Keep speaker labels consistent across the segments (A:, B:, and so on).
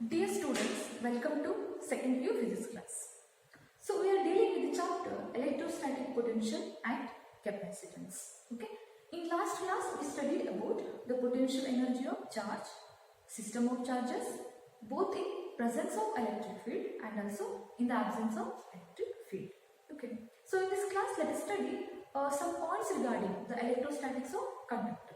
A: Dear students, welcome to second year physics class. So we are dealing with the chapter electrostatic potential and capacitance. Okay. In last class we studied about the potential energy of charge, system of charges, both in presence of electric field and also in the absence of electric field. Okay. So in this class let us study some points regarding the electrostatics of conductor.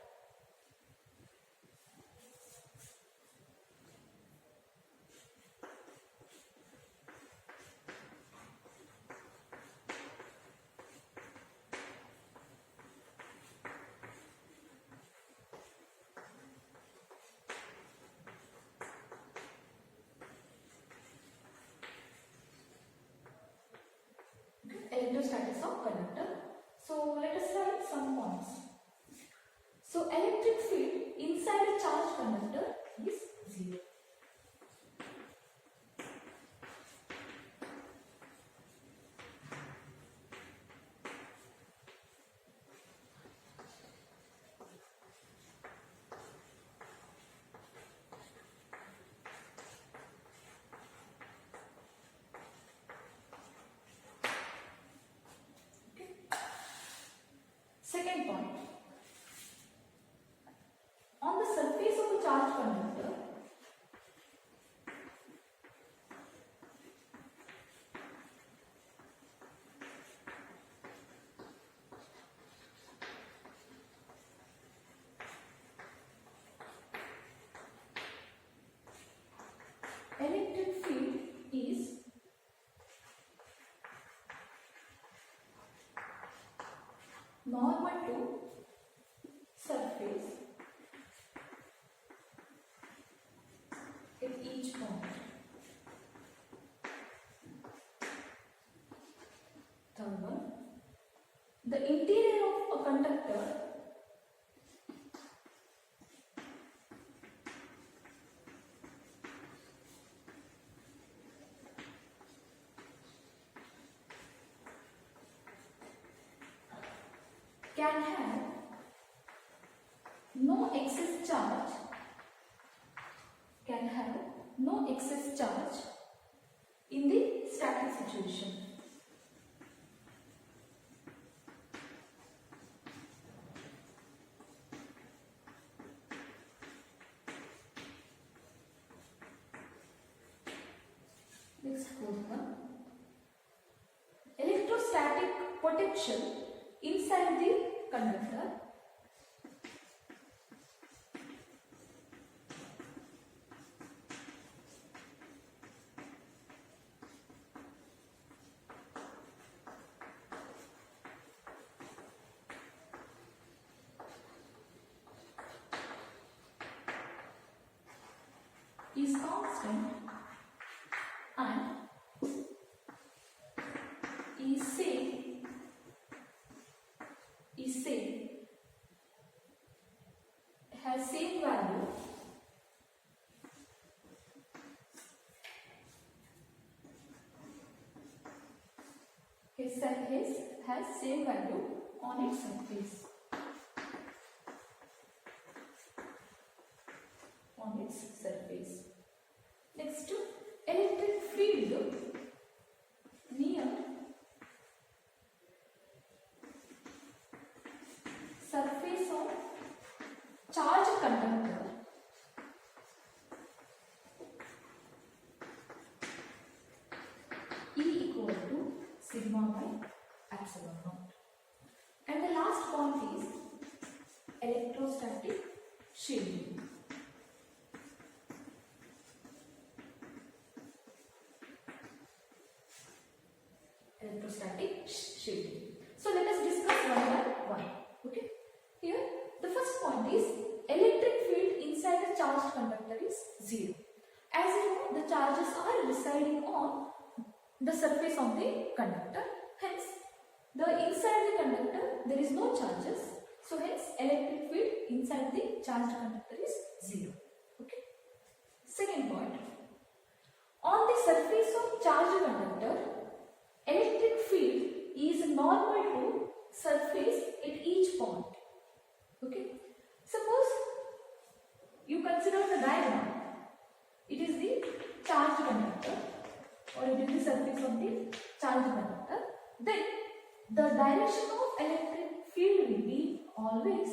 A: Electrostatics of conductor. So let us write some points. So electric field inside a charged conductor is 0. Second point, on the surface of a charged conductor, electric field is normal to surface at each point. Third one, the interior of a conductor can have no excess charge, in the static situation. Next fourth one, electrostatic potential inside the conductor is constant and is same has same value has same value on its surface. Next, electric field near surface of charged conductor E equal to sigma by epsilon naught. And the last point is electrostatic shielding. Electrostatic shielding. So let us discuss one by one. Okay. Here the first point is electric field inside a charged conductor is 0. As you know, the charges are residing on the surface of the conductor. Hence, inside the conductor there is no charges. So hence electric field inside the charged conductor is 0. Okay. Second point, on the surface of charged conductor, electric field is normal to surface at each point. Okay. Suppose you consider the diagram. It is the the charged conductor, then the direction of electric field will be always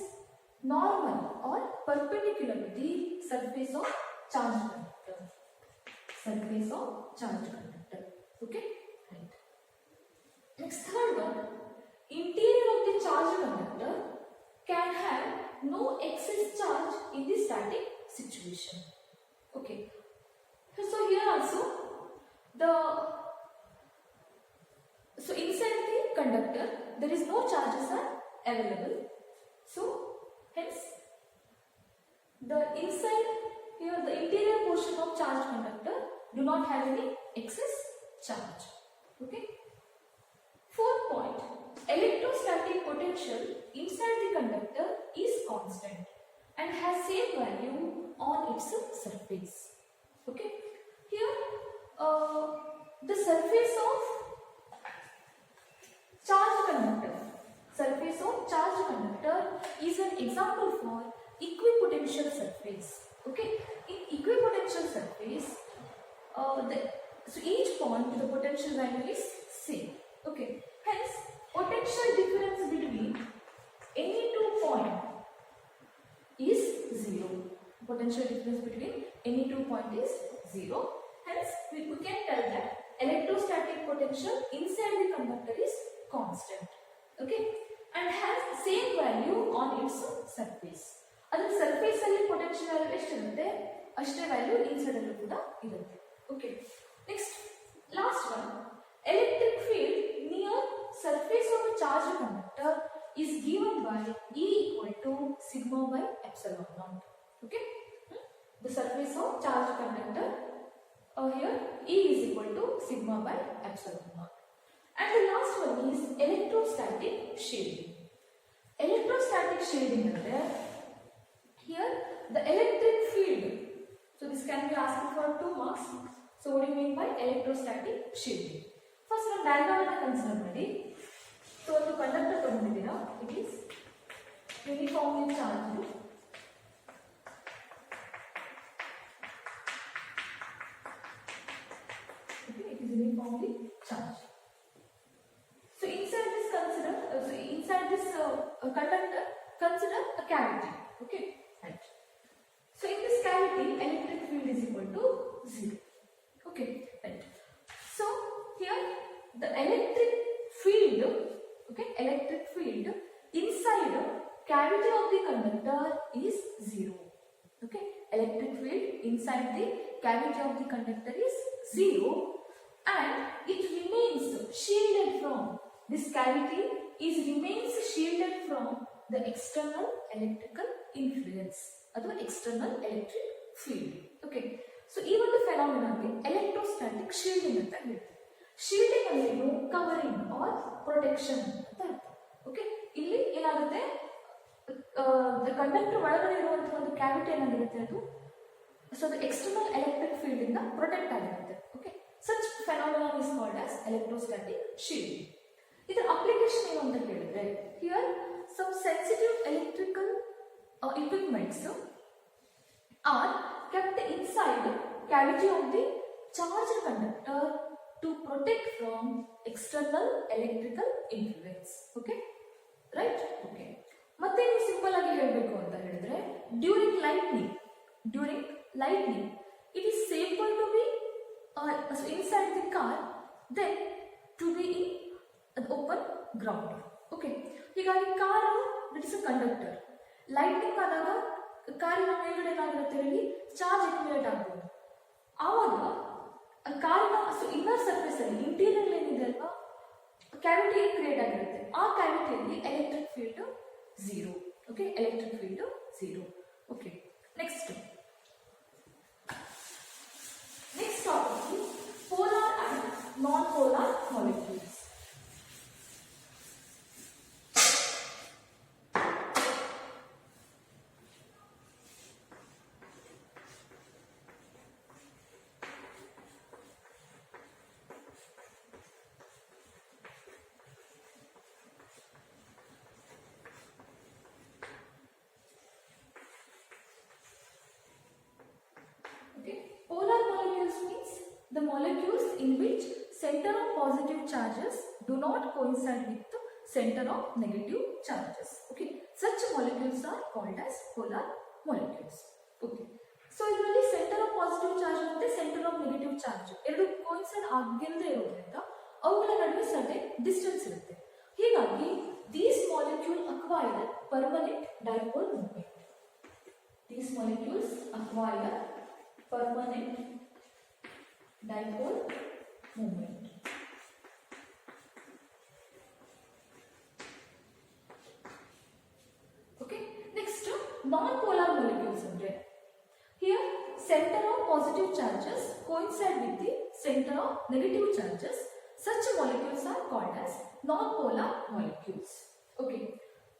A: normal or perpendicular to the surface of charged conductor. Surface of charged conductor. Okay? Right. Next, third one. Interior of the charged conductor can have no excess charge in the static situation. Okay. So here also so inside the conductor there is no charges are available. So hence the interior portion of charged conductor do not have any excess charge. Okay. Fourth point, electrostatic potential inside the conductor is constant and has same value on its surface. Okay. Here the surface of charged conductor is an example for equipotential surface. Okay. In equipotential surface, so each point the potential value is same. Okay. Hence, potential difference between any two points is 0. Potential difference between any 2 points is 0. Hence, we can tell that electrostatic potential inside the conductor is constant. Okay, and has same value on its surface. Adar surface alli potential value eshtirutte ashte value inside allu kuda irutte. Okay. Next, last one, electric field near surface of a charged conductor is given by E equal to sigma by epsilon naught. Okay. The surface of charged conductor here E is equal to sigma by epsilon naught. And the last one is electrostatic shading. Electrostatic shading is there. Here the electric field. So this can be asked for 2 marks. So what do you mean by electrostatic shading? First one diagram consider ಮಾಡಿ. So the conductor ತಗೊಂಡಿದ್ದೀರಾ, it is uniformly charged. Okay, it is uniformly charged. So inside this conductor, consider a cavity. Okay, right. So in this cavity, electric field is equal to 0. Okay, right. So here the electric field, inside cavity of the conductor is 0. Okay, electric field inside the cavity of the conductor is 0, and it remains shielded from this cavity remains shielded from the external electrical influence, or external electric field. Okay, so even the phenomenon electrostatic shielding anta ಹೇಳ್ತೀವಿ. Shielding ಅಂದ್ರೆ covering or protection ಅಂತ ಅರ್ಥ. Okay, ಇಲ್ಲಿ ಏನಾಗುತ್ತೆ, conductor ಒಳಗಡೆ ಇರುವಂತಹ ಒಂದು cavity ಏನಾಗಿರುತ್ತೆ ಅದು, so the external electric field ಇಂದ ಪ್ರೊಟೆಕ್ಟ್ ಆಗಿರುತ್ತೆ. Okay, such phenomenon is called as electrostatic shielding. ಇದರ ಅಪ್ಲಿಕೇಶನ್ ಏನು ಅಂತ ಹೇಳಿದ್ರೆ, here some sensitive electrical equipments are kept inside cavity of the charged conductor to protect from external electrical influence. Okay, right? Okay, ಮತ್ತೆ ನೀವು simple ಆಗಿ ಹೇಳಬೇಕು ಅಂತ ಹೇಳಿದ್ರೆ, during lightning it is safer to be inside the car than to be in an open ground. Okay, ಹೀಗಾಗಿ car that is a conductor, lightning ಆದಾಗ ಕಾರಿನ ಮೇಲ್ಗಡೆ ಏನಾಗಿರುತ್ತೆ, ಇಲ್ಲಿ ಚಾರ್ಜ್ ಅಕ್ಯುಮುಲೇಟ್ ಆಗ್ಬೋದು. ಆವಾಗ ಕಾರಿನ ಇನ್ನರ್ ಸರ್ಫೇಸ್ ಅಲ್ಲಿ ಇಂಟೀರಿಯರ್ ಏನಿದೆ ಅಲ್ವಾ, ಕ್ಯಾವಿಟಿ ಕ್ರಿಯೇಟ್ ಆಗಿರುತ್ತೆ. ಆ ಕ್ಯಾವಿಟಿಯಲ್ಲಿ electric field 0. Okay, electric field 0. Okay, next topic is polar and non-polar molecules. Polar molecules means the molecules in which center of positive charges do not coincide with the center of negative charges. Okay, such molecules are called as polar molecules. Okay, so ಇದರಲ್ಲಿ center of positive charge ಮತ್ತೆ center of negative charge ಎರಡು coincide ಆಗಿಲ್ಲದೆ ಇರೋದ್ರಿಂದ ಅವುಗಳ ನಡುವೆ certain distance ಇರುತ್ತೆ. ಹೀಗಾಗಿ these molecules acquire permanent dipole moment. These molecules acquire permanent dipole moment. Okay, next non-polar molecules andre here center of positive charges coincide with the center of negative charges. Such molecules are called as non-polar molecules. Okay,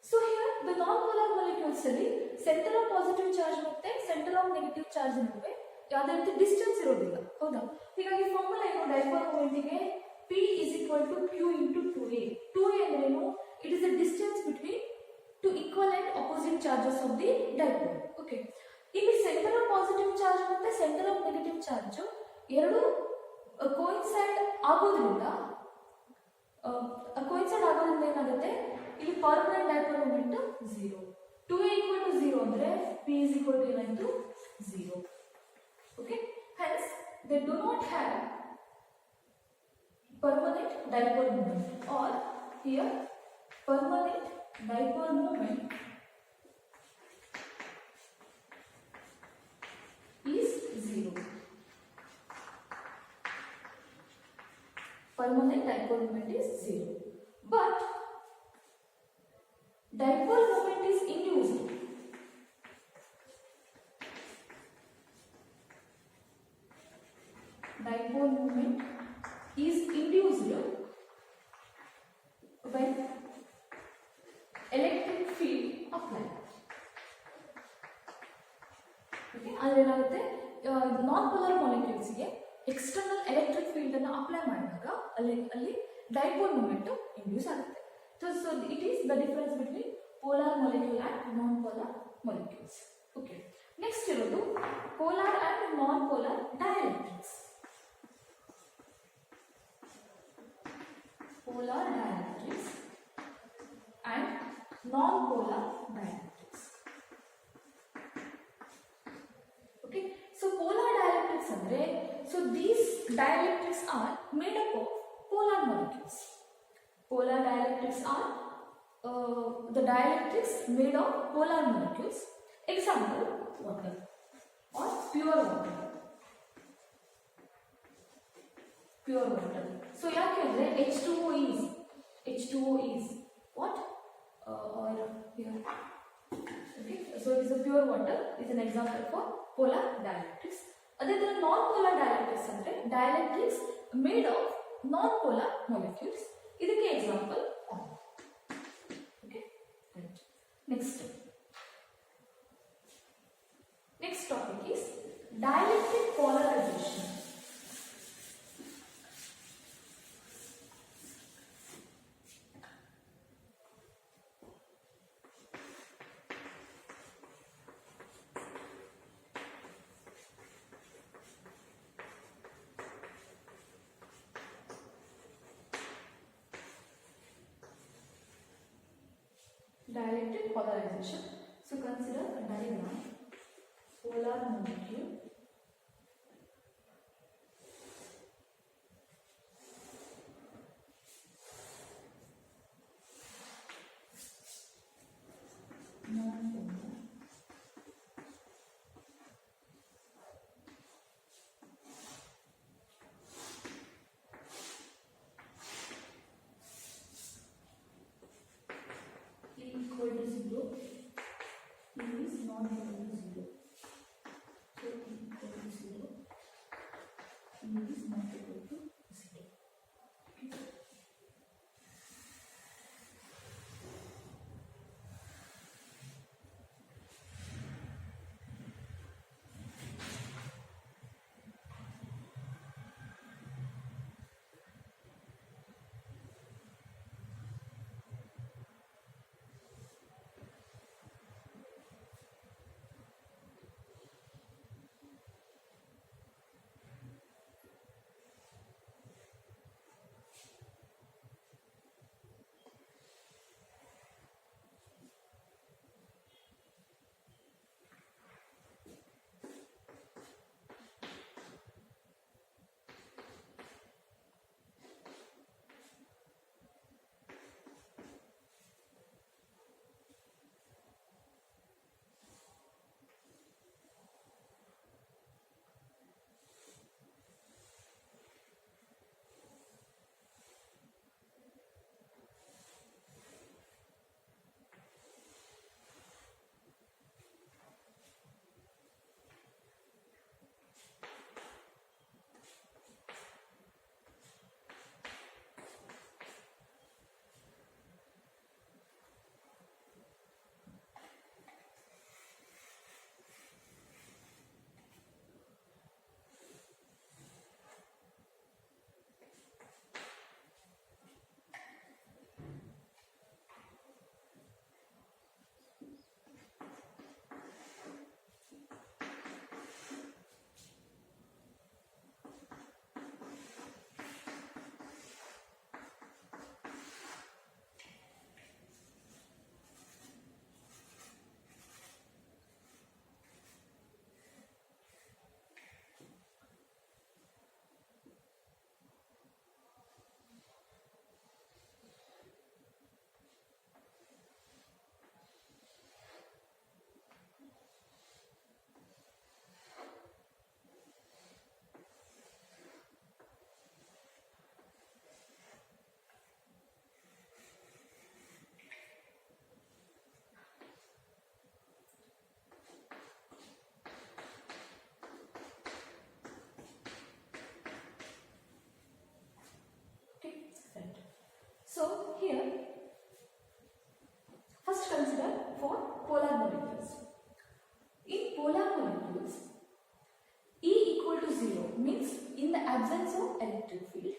A: so here the non-polar molecules ಅಲ್ಲಿ center of positive charge ಮತ್ತೆ center of negative charge ನಡುವೆ ಯಾವುದೇ ರೀತಿ distance ಇರೋದಿಲ್ಲ, ಹೌದಾ? ಹೀಗಾಗಿ formula ಏನು dipole ಮೊಮೆಂಟ್ಗೆ P is equal to Q into 2A. 2A ಅಂದ್ರೇನು? It is the distance between two equivalent opposite charges of the dipole. Okay, ಇಲ್ಲಿ center of positive charge ಮತ್ತೆ center of negative charge ಎರಡು coincide ಆಗೋದ್ರಿಂದ ಏನಾಗುತ್ತೆ, ಇಲ್ಲಿ permanent dipole moment 0. 2A equal to 0 ಅಂದ್ರೆ P is equal to ಏನಾಯ್ತು 0. Okay, hence they do not have permanent dipole moment, or here permanent dipole moment is 0. Permanent dipole moment is 0, but dipole moment is induced. Dipole moment is induced when electric field applied. Okay, ಅಂದ್ರೆ ಏನಾಗುತ್ತೆ, non polar molecules ಗೆ external electric field ಅನ್ನು apply ಮಾಡಿದಾಗ ಅಲ್ಲಿ dipole moment induce ಆಗುತ್ತೆ. So it is the difference between polar molecule and non-polar molecules. Okay, next ಇರೋದು polar and non-polar dielectrics. Polar dielectrics and non-polar dielectrics. Okay, so polar dielectrics andre, so these dielectrics are made up of polar molecules. Polar dielectrics are the dielectrics made of polar molecules. Example, water or pure water. Pure water. So yakandre H2O is what? Or here. Okay, so it is a pure water is an example for polar dielectrics. Adhe ತರ non-polar dielectrics andre dielectrics made of non-polar molecules. ಇದಕ್ಕೆ example. Okay, right. Next topic is dielectric polarization. Dielectric polarization. So consider a diagram. Polar molecule, non-polar, equal to 0, E is not equal to 0. So E equal to 0, E is not equal to 0. Okay. So here, first consider for polar molecules. In polar molecules, E equal to 0 means in the absence of electric field.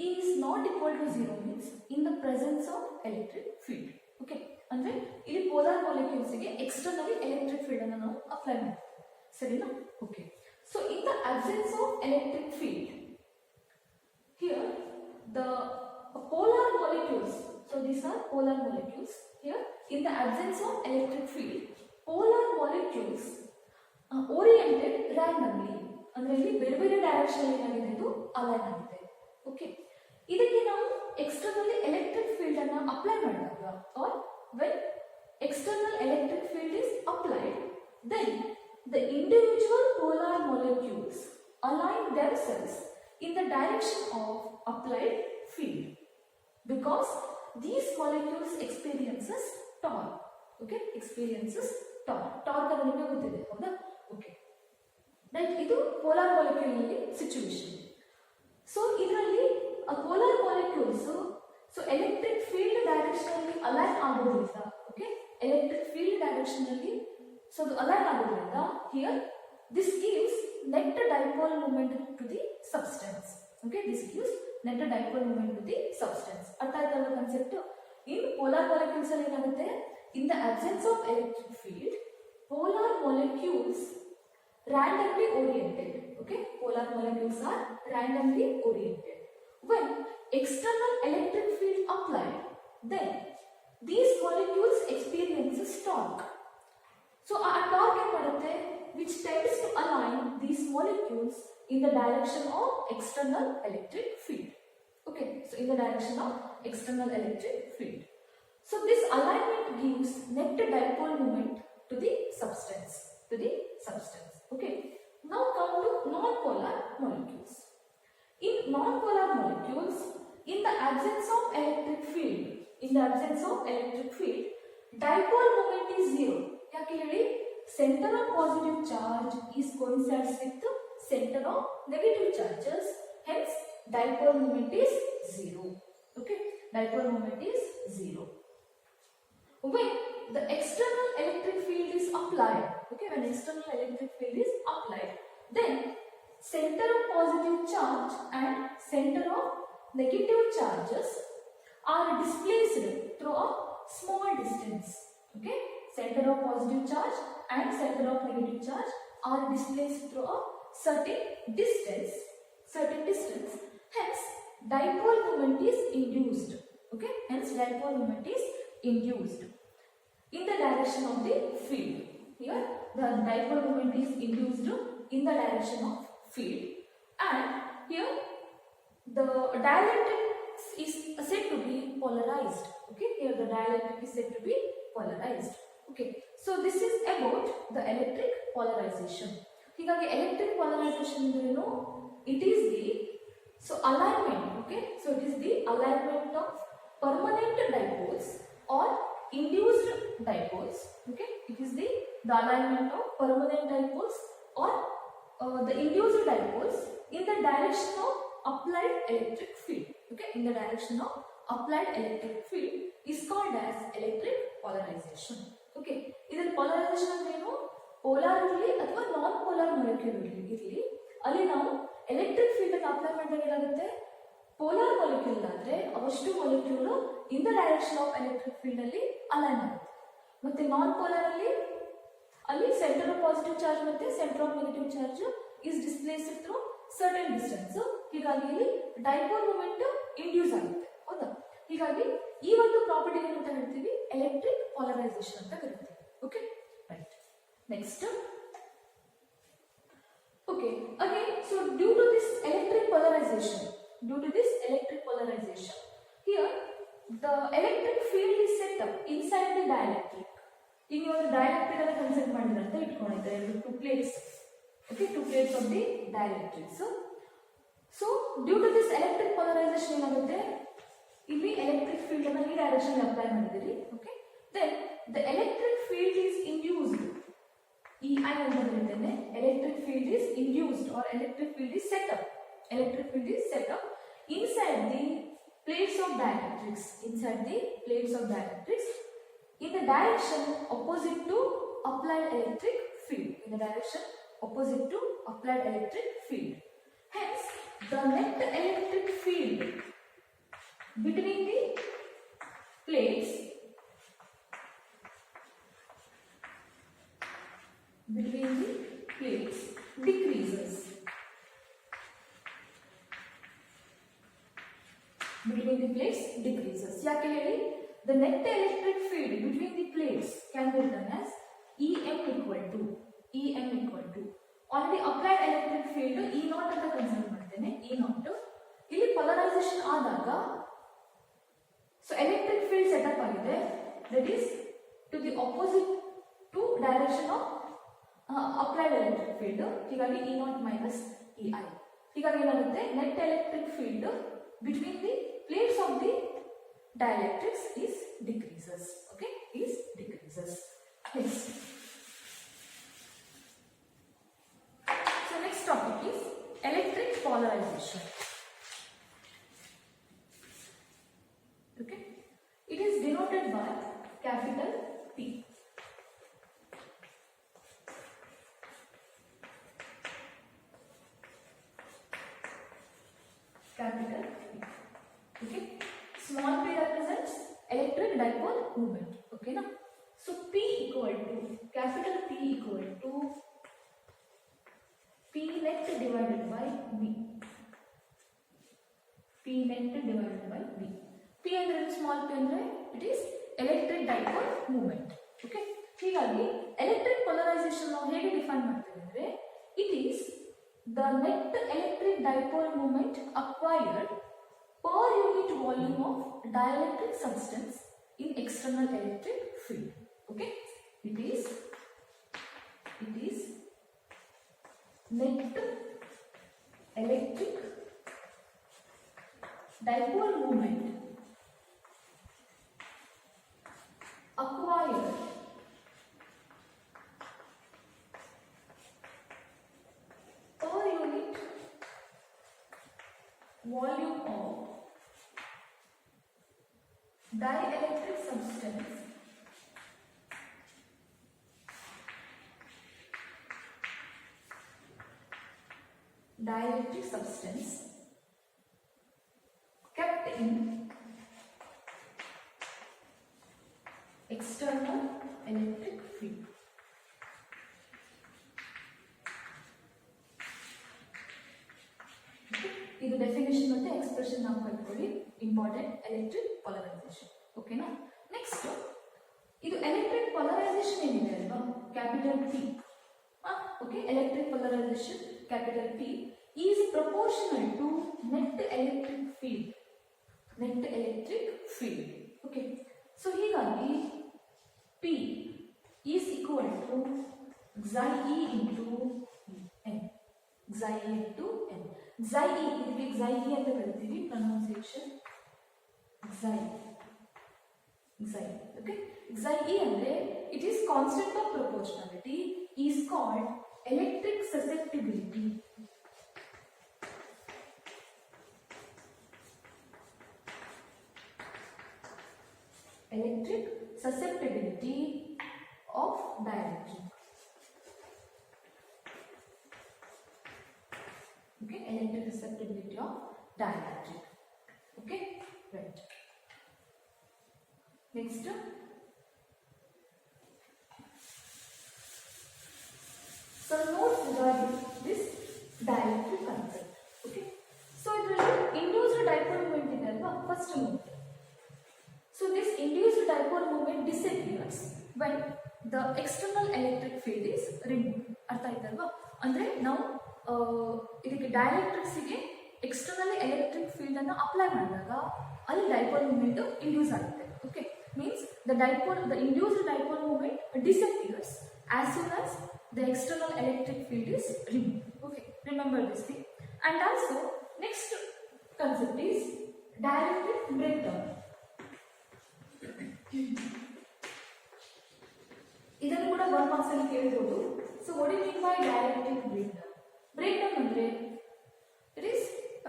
A: E is not equal to 0 means in the presence of electric field. Okay, andre ಇಲ್ಲಿ polar molecules ಗೆ externally electric field ಅನ್ನು ನಾವು apply ಮಾಡ್ತೀವಿ, ಸರಿನಾ? Okay, so in the absence of electric field, here the polar molecules, so these are polar molecules. Here in the absence of electric field, polar molecules oriented randomly, ಅಂದ್ರೆ ಇಲ್ಲಿ ಬೇರೆ ಬೇರೆ direction ಏನಾಗಿದೆ, ಇದು ಅಲೈನ್ ಆಗಿದೆ. Okay, ಇದಕ್ಕೆ ನಾವು externally electric field ಅನ್ನು ಅಪ್ಲೈ ಮಾಡಿದಾಗ, R when external electric field is applied, then the individual polar molecules align themselves in the direction of applied field, because these molecules experiences torque. Okay, experiences torque. Torque ಅನ್ನು ನಿಮಗೆ ಗೊತ್ತಿದೆ, ಹೌದಾ? Okay, right, ಇದು polar molecule ನಲ್ಲಿ situation. So ಇದರಲ್ಲಿ polar molecules so electric field direction ಅಲ್ಲಿ align ಆಗೋದ್ರಿಂದ, okay, electric field direction ಅಲ್ಲಿ so ಅದು ಅಲೈನ್ ಆಗೋದ್ರಿಂದ here this gives net dipole moment to the substance. Okay, this gives net dipole moment to the substance. ಅರ್ಥ ಆಯ್ತಲ್ಲ concept? in polar molecules ಅಲ್ಲಿ ಏನಾಗುತ್ತೆ, in the absence of electric field, polar molecules randomly oriented. Okay, polar molecules are randomly oriented. When external electric field applied, then these molecules experiences torque. So a torque ಏನು ಮಾಡುತ್ತೆ, which tends to align these molecules in the direction of external electric field. Okay, so in the direction of external electric field. So this alignment gives net dipole moment to the substance. Okay, now come to non-polar molecules. In non-polar molecules, in the absence of electric field, dipole moment is 0. ಯಾಕೆ ಹೇಳಿ? Center of positive charge is coincides with the center of negative charges, hence dipole moment is 0. Okay, dipole moment is 0. When the external electric field is applied, okay, when external electric field is applied, then center of positive charge and center of negative charges are displaced through a small distance. Okay, center of positive charge and center of negative charge are displaced through a certain distance. Hence dipole moment is induced. Okay, hence dipole moment is induced in the direction of the field. Here the dipole moment is induced in the direction of field, and here the dielectric is said to be polarized. Okay, here the dielectric is said to be polarized. Okay, so this is about the electric polarization. ಹೀಗಾಗಿ electric polarization ಅಂದ್ರೇನು? It is the alignment. Okay, so it is the alignment of permanent dipoles or induced dipoles. Okay, it is the alignment of permanent dipoles or the induced dipoles in the direction of applied electric field. Okay, in the direction of applied electric field is called as electric polarization. Okay, ಇದರ polarization ಅಂದ್ರೇನು? polar ಇರಲಿ ಅಥವಾ non polar molecule ಇರಲಿ, ಅಲ್ಲಿ ನಾವು electric field ಅನ್ನು apply ಮಾಡಿದಾಗ ಏನಾಗುತ್ತೆ, ಪೋಲಾರ್ ಮಾಲಿಕ್ಯೂಲ್ ಆದ್ರೆ ಅವಷ್ಟು molecule in the direction of electric field ಅಲ್ಲಿ ಅಲೈನ್ ಆಗುತ್ತೆ. ಮತ್ತೆ ನಾನ್ ಪೋಲಾರ್ ಅಲ್ಲಿ ಸೆಂಟರ್ ಆಫ್ ಪಾಸಿಟಿವ್ ಚಾರ್ಜ್ ಮತ್ತೆ centre of negative charge is displaced through certain distance. ಹೀಗಾಗಿ ಇಲ್ಲಿ ಡೈಪೋಲ್ ಮೂಮೆಂಟ್ ಇಂಡ್ಯೂಸ್ ಆಗುತ್ತೆ, ಹೌದಾ? ಹೀಗಾಗಿ ಈ ಒಂದು ಪ್ರಾಪರ್ಟಿ ಏನಂತ ಹೇಳ್ತೀವಿ, ಎಲೆಕ್ಟ್ರಿಕ್ ಪಾಲರೈಸೇಷನ್ ಅಂತ ಕರಿತೀವಿ. Okay, right. Next, okay, again, so due to this electric polarization, here the electric field is set up inside the dielectric. In your dielectric alla consider madidare anta itಕೊಂಡಿದ್ದಾರೆ two plates. Okay, two plates of the dielectrics. So due to this electric polarization ಏನಾಗುತ್ತೆ, ಇಲ್ಲಿ electric field ಅನ್ನು ಈ direction ಅಲ್ಲಿ apply ಮಾಡಿದಿರಿ. Okay, then the electric field is induced. EI ಅಂತ ಬರೆದಿದ್ದೇನೆ. electric field is induced or electric field is set up inside the plates of dielectrics, inside the plates of dielectrics in the direction opposite to applied electric field, in the direction opposite to applied electric field. Hence, the net electric field between the plates decreases. Between the plates decreases. ಯಾಕೆ ಹೇಳಿ? The net electric field between the plates can be written as EM equal to already applied electric field E naught ಅಂತ consider ಮಾಡ್ತೇನೆ. E naught ಇಲ್ಲಿ polarization ಆದಾಗ so electric field setup ಆಗಿದೆ, that is to the opposite to direction of applied electric field. ಹೀಗಾಗಿ E naught minus EI. ಹೀಗಾಗಿ ಏನಾಗುತ್ತೆ? net electric field between the plates of the dielectrics is decreases. Okay, is decreases. Next. So next topic is electric polarization. Okay, it is denoted by capital P. Capital P. Okay, small p represents electric dipole moment. Okay, now so P equal to capital P equal to P net divided by V. P net divided by V. P andre small p andre it is electric dipole moment. Okay, ಹೀಗಾಗಿ electric polarization ನಾವು ಹೇಗೆ define ಮಾಡ್ತೇವೆ ಅಂದ್ರೆ it is the net electric dipole moment acquired per unit volume of dielectric substance in external electric field. Okay, it is net electric dipole moment acquired per unit volume of dielectric substance kept in external electric field. ಇದು definition ಮತ್ತೆ expression ನಾವು ಕಲ್ತ್ಕೊಳ್ಳಿ, important electric polarization. ಓಕೆನಾ? Next ಇದು electric polarization ಏನಿದೆ ಅಲ್ವಾ, capital P. Okay, electric polarization capital P is proportional to net electric field. Okay, so ಹೀಗಾಗಿ P is equal to xi into n. xi into n. xi ಇದಕ್ಕೆ xi ಅಂತ ಕರಿತೀವಿ, pronunciation xi. Okay, xi ಅಂದ್ರೆ it is constant of proportionality is called electric susceptibility. Electric susceptibility of dielectric. Okay, electric susceptibility of dielectric. Okay, right. Next, some notes regarding this dielectric concept. Okay, so it will induced dipole moment in the first note. So this induced dipole moment disappears when the external electric field is removed. ಅರ್ಥ ಆಯ್ತಲ್ವಾ? ಅಂದ್ರೆ ನಾವು ಇದಕ್ಕೆ ಡೈಎಲೆಕ್ಟ್ರಿಕ್ಸ್ಗೆ externally electric field ಅನ್ನು apply ಮಾಡಿದಾಗ ಅಲ್ಲಿ dipole moment induce ಆಗುತ್ತೆ. Okay, means the induced dipole moment disappears as soon as the external electric field is removed. Okay, remember this thing. And also next concept is dielectric breakdown. ಇದನ್ನು ಕೂಡ 1 marks ಅಲ್ಲಿ ಕೇಳಬಹುದು. So what do you mean by dielectric breakdown? Breakdown ಅಂದ್ರೆ it is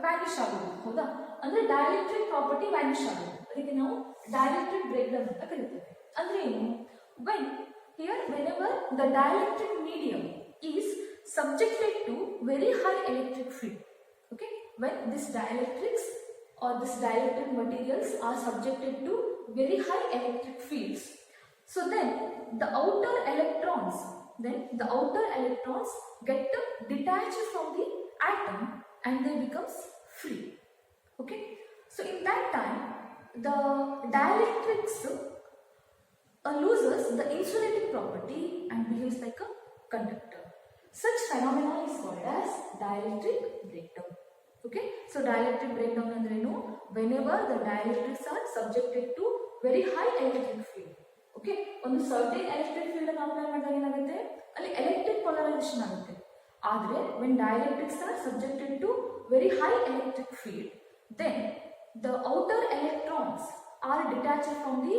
A: Vanish ಆಗೋದು. ಹೌದಾ? ಅಂದ್ರೆ dielectric property Vanish ಆಗುತ್ತೆ. ಅದಕ್ಕೆ ನಾವು ಡೈಎಲೆಕ್ಟ್ರಿಕ್ ಬ್ರೇಕ್ ಡೌನ್ ಅಂತ ಕರೀತೇವೆ. ಅಂದ್ರೆ ಏನು? Whenever the dielectric medium is subjected to very high electric field, okay, when this dielectrics or this dielectric materials are subjected to very high electric fields, so then the outer electrons get detached from the atom and they becomes free. Okay, so in that time the dielectrics loses the insulating property and behaves like a conductor. Such phenomena is called as dielectric breakdown. Okay, so dielectric breakdown andrenu? Whenever the dielectrics are subjected to very high electric field. Okay, on the certain electric field and apply ಮಾಡಿದಾಗ ಏನಾಗುತ್ತೆ, ಅಲ್ಲಿ electric polarization ಆಗುತ್ತೆ. ಆದರೆ when dielectrics are subjected to very high electric field, then the outer electrons are detached from the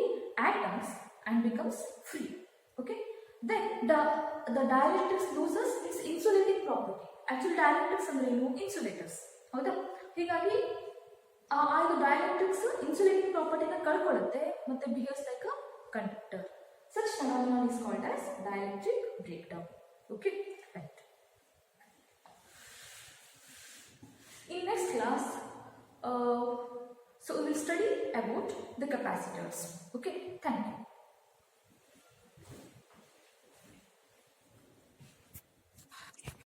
A: atoms and becomes free. Okay, then the dielectrics loses its insulating property. Actually dielectrics ಅಂದ್ರೆ ಏನು? Insulators. ಹೌದಾ? ಹೀಗಾಗಿ ಇದು dielectrics insulating ಪ್ರಾಪರ್ಟಿನ ಕಳ್ಕೊಳ್ಳುತ್ತೆ ಮತ್ತೆ behaves like a conductor. Such phenomenon is called as dielectric breakdown. Okay, right. In next class, so we will study about the capacitors. Okay, thank you.